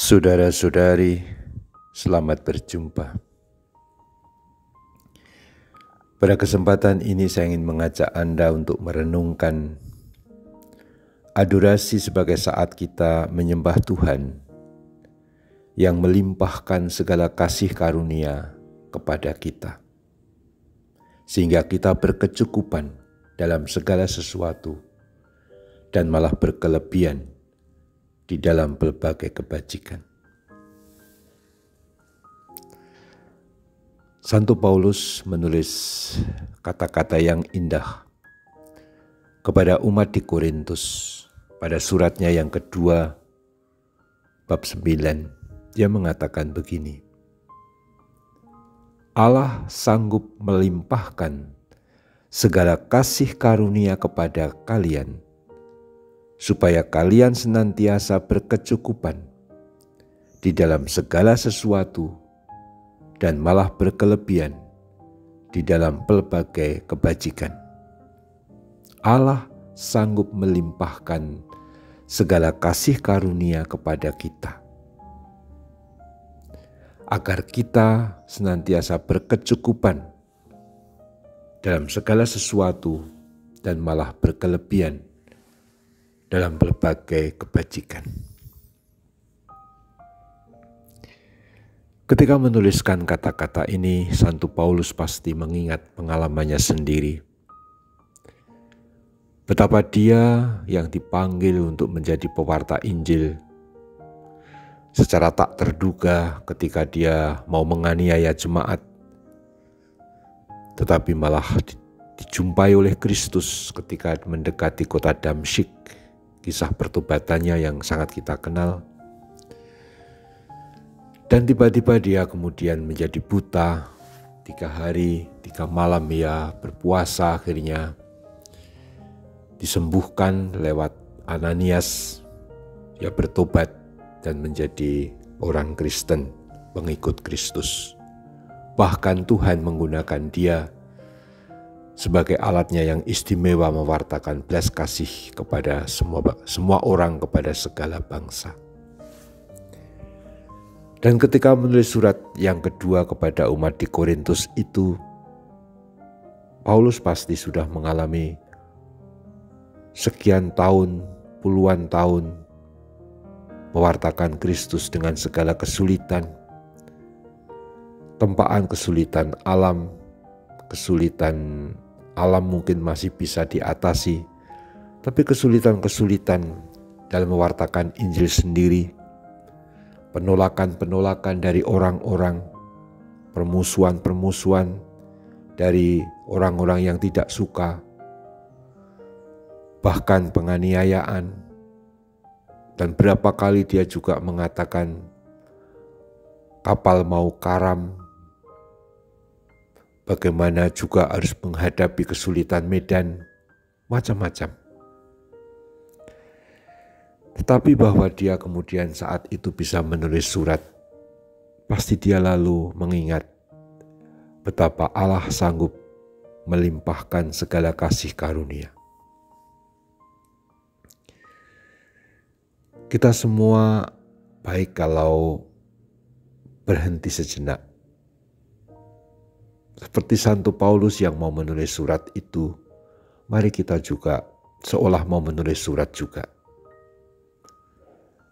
Saudara-saudari, selamat berjumpa. Pada kesempatan ini saya ingin mengajak Anda untuk merenungkan adorasi sebagai saat kita menyembah Tuhan yang melimpahkan segala kasih karunia kepada kita, sehingga kita berkecukupan dalam segala sesuatu dan malah berkelebihan di dalam berbagai kebajikan. Santo Paulus menulis kata-kata yang indah kepada umat di Korintus pada suratnya yang kedua bab 9. Dia mengatakan begini: Allah sanggup melimpahkan segala kasih karunia kepada kalian, supaya kalian senantiasa berkecukupan di dalam segala sesuatu dan malah berkelebihan di dalam pelbagai kebajikan. Allah sanggup melimpahkan segala kasih karunia kepada kita, agar kita senantiasa berkecukupan dalam segala sesuatu dan malah berkelebihan dalam berbagai kebajikan. Ketika menuliskan kata-kata ini, Santo Paulus pasti mengingat pengalamannya sendiri. Betapa dia yang dipanggil untuk menjadi pewarta Injil secara tak terduga ketika dia mau menganiaya jemaat, tetapi malah dijumpai oleh Kristus ketika mendekati kota Damsyik. Kisah pertobatannya yang sangat kita kenal. Dan tiba-tiba dia kemudian menjadi buta. 3 hari, 3 malam ia berpuasa, akhirnya disembuhkan lewat Ananias. Ia bertobat dan menjadi orang Kristen, pengikut Kristus. Bahkan Tuhan menggunakan dia sebagai alatnya yang istimewa mewartakan belas kasih kepada semua orang, kepada segala bangsa. Dan ketika menulis surat yang kedua kepada umat di Korintus itu, Paulus pasti sudah mengalami sekian tahun, puluhan tahun mewartakan Kristus dengan segala kesulitan, tempaan kesulitan alam mungkin masih bisa diatasi, tapi kesulitan-kesulitan dalam mewartakan Injil sendiri, penolakan-penolakan dari orang-orang, permusuhan-permusuhan dari orang-orang yang tidak suka, bahkan penganiayaan. Dan berapa kali dia juga mengatakan kapal mau karam, bagaimana juga harus menghadapi kesulitan medan, macam-macam. Tetapi bahwa dia kemudian saat itu bisa menulis surat, pasti dia lalu mengingat betapa Allah sanggup melimpahkan segala kasih karunia. Kita semua baik kalau berhenti sejenak. Seperti Santo Paulus yang mau menulis surat itu, mari kita juga seolah mau menulis surat juga.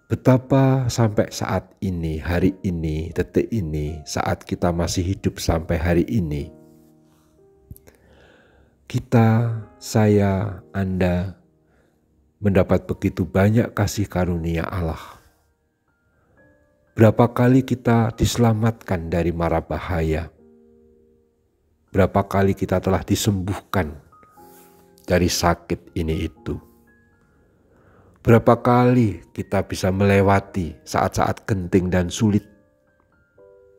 Betapa sampai saat ini, hari ini, detik ini, saat kita masih hidup sampai hari ini, kita, saya, Anda mendapat begitu banyak kasih karunia Allah. Berapa kali kita diselamatkan dari mara bahaya, berapa kali kita telah disembuhkan dari sakit ini itu. Berapa kali kita bisa melewati saat-saat genting dan sulit,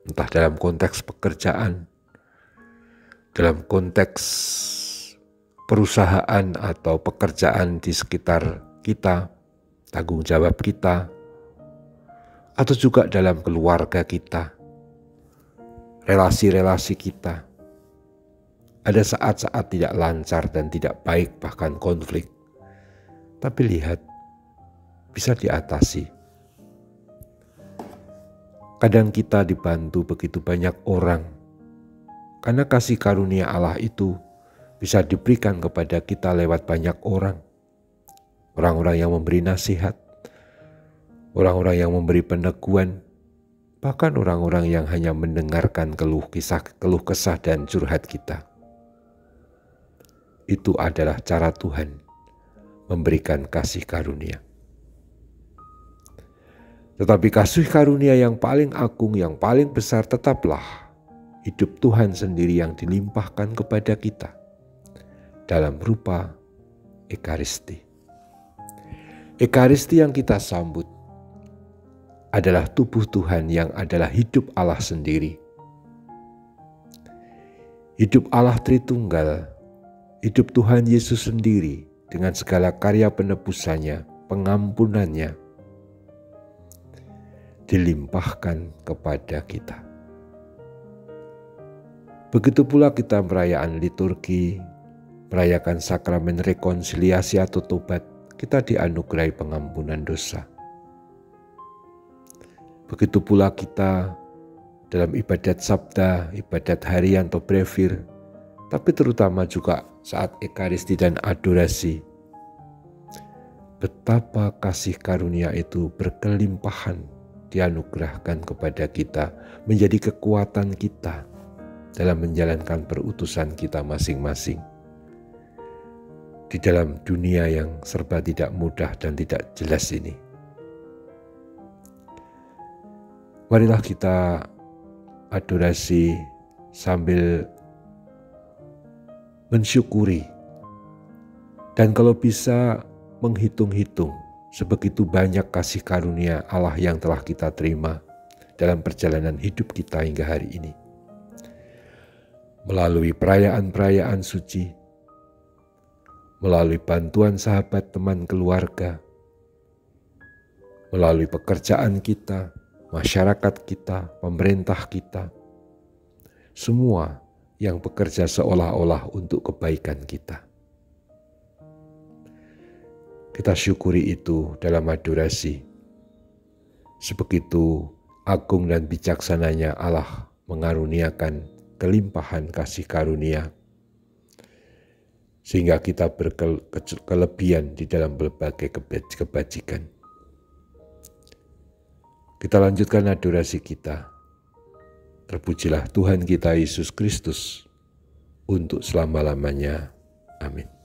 entah dalam konteks pekerjaan, dalam konteks perusahaan atau pekerjaan di sekitar kita, tanggung jawab kita, atau juga dalam keluarga kita, relasi-relasi kita. Ada saat-saat tidak lancar dan tidak baik, bahkan konflik. Tapi lihat, bisa diatasi. Kadang kita dibantu begitu banyak orang, karena kasih karunia Allah itu bisa diberikan kepada kita lewat banyak orang. Orang-orang yang memberi nasihat, orang-orang yang memberi peneguhan, bahkan orang-orang yang hanya mendengarkan keluh kesah dan curhat kita. Itu adalah cara Tuhan memberikan kasih karunia. Tetapi kasih karunia yang paling agung, yang paling besar tetaplah hidup Tuhan sendiri yang dilimpahkan kepada kita dalam rupa Ekaristi. Ekaristi yang kita sambut adalah tubuh Tuhan yang adalah hidup Allah sendiri. Hidup Allah Tritunggal, hidup Tuhan Yesus sendiri dengan segala karya penebusannya, pengampunannya, dilimpahkan kepada kita. Begitu pula kita perayaan liturgi, merayakan sakramen rekonsiliasi atau tobat, kita dianugerahi pengampunan dosa. Begitu pula kita dalam ibadat sabda, ibadat harian atau brevir, tapi terutama juga saat Ekaristi dan adorasi. Betapa kasih karunia itu berkelimpahan dianugerahkan kepada kita, menjadi kekuatan kita dalam menjalankan perutusan kita masing-masing di dalam dunia yang serba tidak mudah dan tidak jelas ini. Marilah kita adorasi sambil mensyukuri, dan kalau bisa menghitung-hitung sebegitu banyak kasih karunia Allah yang telah kita terima dalam perjalanan hidup kita hingga hari ini. Melalui perayaan-perayaan suci, melalui bantuan sahabat, teman, keluarga, melalui pekerjaan kita, masyarakat kita, pemerintah kita, semua yang bekerja seolah-olah untuk kebaikan kita. Kita syukuri itu dalam adorasi. Sebegitu agung dan bijaksananya Allah mengaruniakan kelimpahan kasih karunia, sehingga kita berkelebihan di dalam berbagai kebajikan. Kita lanjutkan adorasi kita. Terpujilah Tuhan kita Yesus Kristus untuk selama-lamanya. Amin.